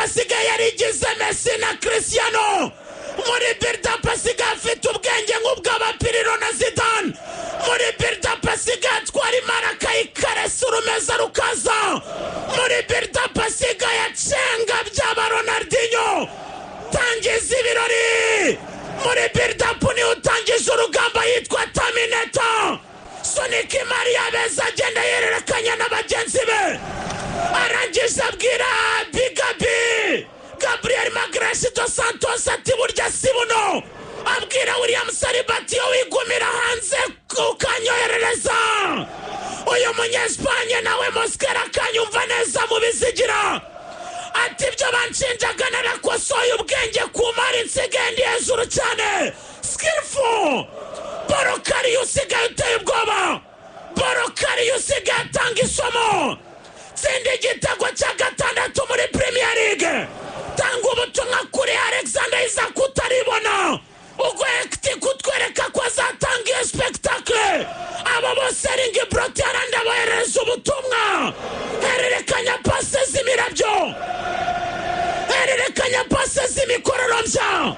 asigaye yarigize Messi na Cristiano. Muri build-up asigaye afite ubwenge nk'ubw'Abapirilo na Zidane. Muri build-up asigaye atwara imaraka ikaresa urumeza rukaza. Muri build-up asigaye acenga byaba Ronaldinho. Tangiza ibirori. Muri build-up ni utangije urugamba yitwa Terminator. Sonic Maria beza agenda yererekanya n'abagenzi be. Arangije abwira Bigabi Gabriel Magalhaes dos Santos ati burya si buno. Abwira William Saliba ati yo wigumira hanze ukanyoherereza. Uyu munyespanye nawe Mosquera akanyumva neza mu bizigira. Ati ibyo banshinjaga narakosoye ubwenge ku mari nsigaye ndi hejuru cyane. Skillful. Borokari usigaye uteye ubwoba. Borokari usigaye atanga isomo. Tsinda igitego cya gatandatu muri Premier League. Tanga ubutumwa kuri Alexander Isak utaribona. Ubwo ekiti kutwereka ko azatanga iyo spectacle. Abo bose ringi broti aranda bohereza ubutumwa. Hererekanya pase z'imirabyo. Hererekanya pase z'imikororombya.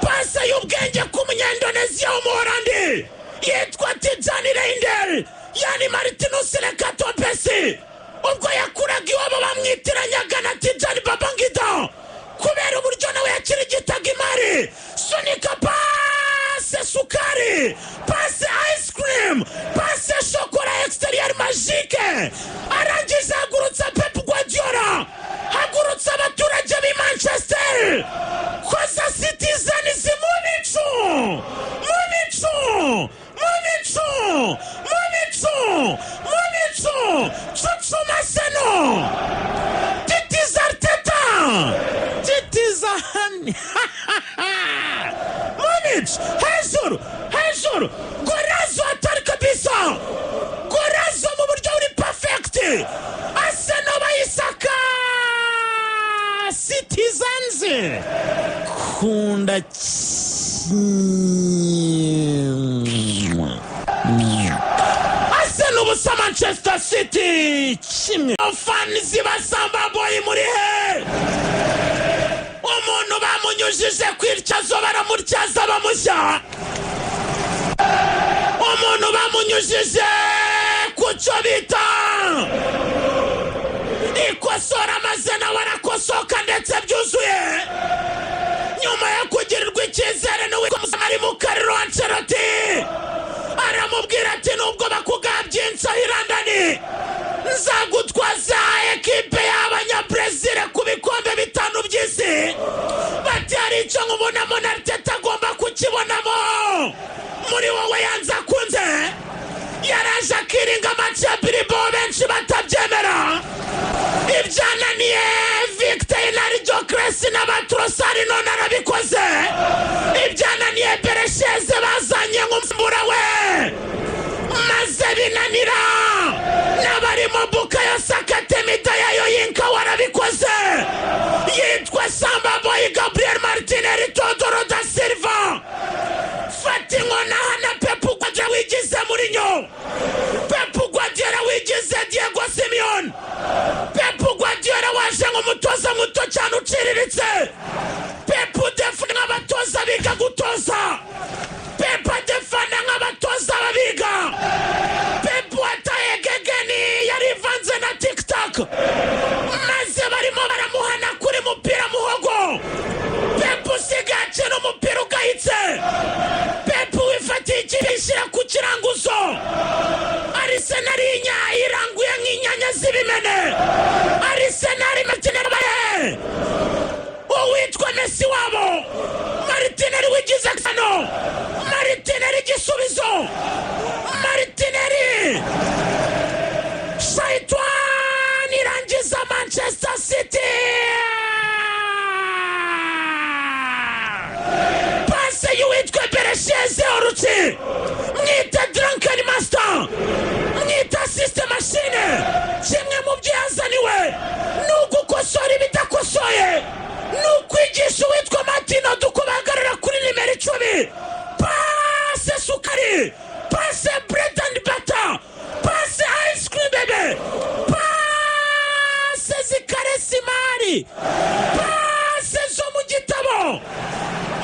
Pase y'ubwenge ku munyandoneziya w'umuholandi yitwa Tijani Reinders. Yani Martinus Lekatopesi. Ubwo yakuraga iwabo bamwitiranyaga na Tijani Babangida kubera uburyo nawe yakirigitaga imari. Sunika pase sukari, pase ice cream, pase shokora exterior magique. Arangije hagurutsa Pep Guardiola, hagurutsa abaturage b'i Manchester. Koza Citizens mu mico, mu mico, mu mico, mu mico, mu mico. Chuchuma seno. Titiz Arteta. Titiz Hani. Munich. Hejuru. Gorazo atari kabisa. Gorazo mu buryo uri perfect. Aseno bayisaka. Citizens. Kunda Ubusa Manchester City kimwe. Fans basamba boy muri he. Umuntu bamunyujije kwiryazo baramuryaza bamushya. Umuntu bamunyujije kucyo bita ikosora amazina warakosoka ndetse byuzuye. Nyuma yo kugirirwa icyizere n'uwitwa ari mu Carlo Ancelotti aramubwira ati nubwo bakugabye insahirandani nzagutwaza ekipe y'Abanyabrazil ku bikombe 5 by'isi. Bati hari icyo nkubonamo Arteta agomba kukibonamo muri wowe yanze akunze. Yaraje akiringa match ya Bilbao benshi batabyemera. Ibyananiye Victor Narjokres n'abatrosari none arabikoze. Ibyananiye Beresheze bazanye nk'umumbura we. Maze binanira n'abarimo Bukayo Saka Temita yayo yinka warabikoze. Yitwa Samba Boy Gabriel Martinelli Teodoro da Silva. Fatingona hana Pep Guardiola wigize Mourinho. Pep Guardiola wigize Diego Simeone. Pep Guardiola waje nk'umutoza muto cyane uciriritse. Pep defana nk'abatoza biga gutoza. Pep defana nk'abatoza babiga. Pep wataye gegeni yarivanze na TikTok. Maze barimo baramuhana kuri mupira muhogo. Pep usigaye n'umupira ugahitse. Pep wifatiye ikibishyira ku kiranguzo. Arsenal iranguye nk'inyanya z'ibimene. Arsenal Martinelli baye. Uwitwa Messi wabo. Martinelli wigize kano. Martinelli igisubizo. Martinelli. Shaitani irangiza Manchester City. Pase y'uwitwa Beresheze Oruchi. Mwita Drunken Master. Mwita System Machine. Kimwe mu byazaniwe n'ugukosora ibidakosoye. N'ukwigisha uwitwa Martino dukubagarira kuri nimero 10. Pase sukari. Pase bread and butter. Pase ice cream baby. Pase zikaresi mari. City pase zo mu gitabo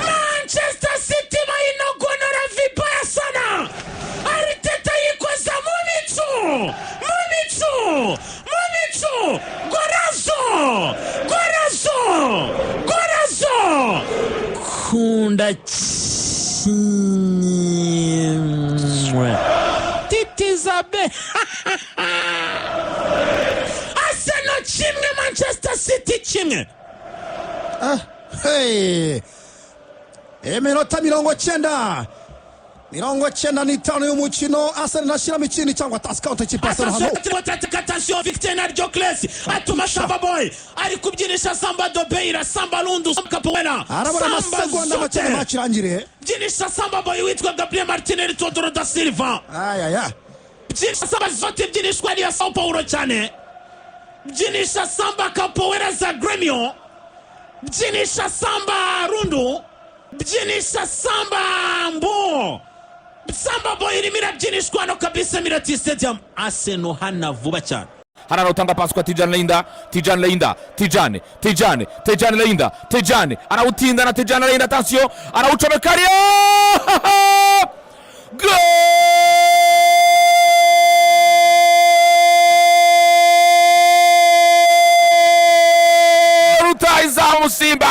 Manchester City bayinogonora Vipaya Sana Arteta yikoza mu bicu Gorazo kunda titizabe Arsenal kimwe Manchester City kimwe. Iminota 95 y'umukino. Arsenal nashyiramo ikindi cyangwa taskount cy'ipasano hano. Attention Victor Nardiocles atuma Samba Boy ari kubyinisha Samba Dobeira Samba Lundu Capoeira arabona amasegonda make match irangire. Byinisha Samba Boy witwa Gabriel Martinelli Todoro da Silva. Byinisha Samba zote byinishwa ya Sao Paulo cyane. Byinisha Samba Capoeira za Gremio. Byinisha Samba Rundu. Byinisha Samba Mbo. Samba Boy irimira byinishwa no kabisa Mirati Stadium. Arsenal hana vuba cyane. Harana utanga pasi kwa Tijani Leinda anautinda na Tijani Leinda attention anauchomekaria goal Rutahizamu Simba.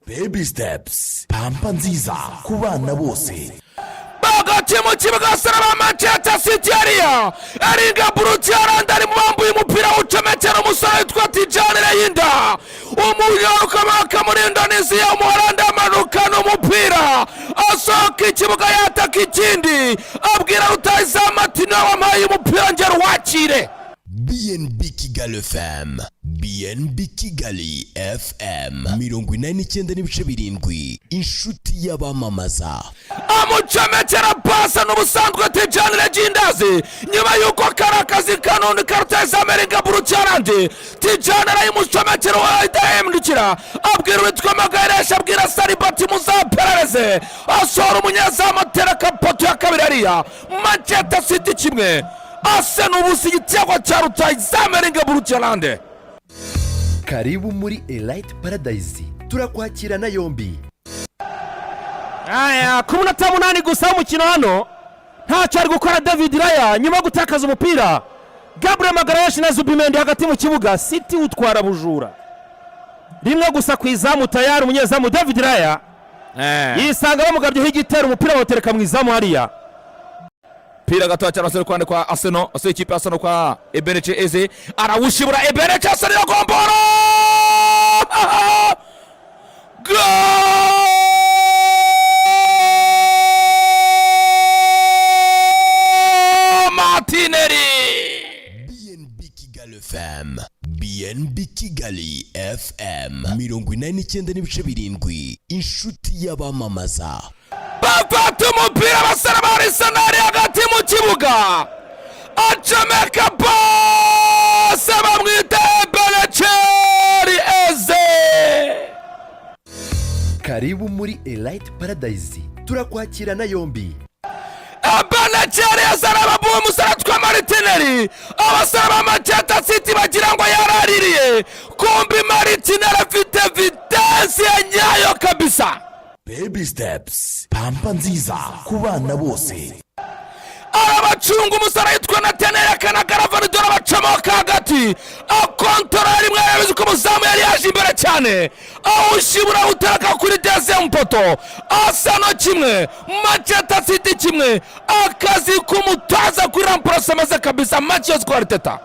Baby steps pampa nziza ku bana bose. Bagati mu kibuga Saraba Manchester City area Erlinga Brutiara ndari mubambuye umupira ucometera umusore witwa Tijani Leinda umuyoro kamaka muri Indonesia umuholanda amanukana umupira asohoka ikibuga yataka ikindi abwira Rutahizamu ati nawe wampaye umupira ngero wakire. BNB Kigali FM BNB Kigali FM 89.7 inshuti y'abamamaza. Amucometera pasa n'ubusanzwe Tijani Leinda nyuma yuko karakazi kanoni Rutahizamu Erlinga Brutiara Tijani arayimucometera wahindukira abwira witwa Magaresha abwira Saribati muzaperereze asora umunyezamu atera kapoto ya kabiri ariya Manchester City kimwe Arsenal ubusi igitego cya Rutahizamu Erlinga Brutiara. Karibu muri Elite Paradise turakwakirana yombi. Ku munota 8 gusa umukino hano ntacyo ari gukora David Raya nyuma yo gutakaza umupira. Gabriel Magaresha na Zubimendi hagati mu kibuga. City utwara bujura rimwe gusa ku izamu tayari umunyezamu David Raya yisanga bamugabyeho igitero umupira wotereka mu izamu hariya. Pira gatoya cyane asore kwande kwa Arsenal ikipe Arsenal kwa Eberechi Eze arawushibura Eberechi Arsenal ya gomboro goal Martinelli. BNB Kigali FM BNB Kigali FM 89.7 inshuti y'abamamaza. Bafata umupira basara barisanari hagati mu kibuga acomeka bose bamwita Eberechi Eze. Karibu muri Elite Paradise turakwakirana yombi. Eberechi Eze arababuwe umusore twa Martinelli abasara ba Manchester City bagira ngo yaraririye kumbi Martinelli afite vitesse ya nyayo kabisa. Baby steps pampa nziza ku bana bose. Arabacunga umusore yitwa Nathaniel Kanagaravani dore abacamoka hagati akontorora imwe yabize ko umuzamu yari yaje imbere cyane awushibura utaraka kuri deuxième poto. Arsenal kimwe Manchester City kimwe akazi k'umutaza kuri remplacer maze kabisa match yo Arteta.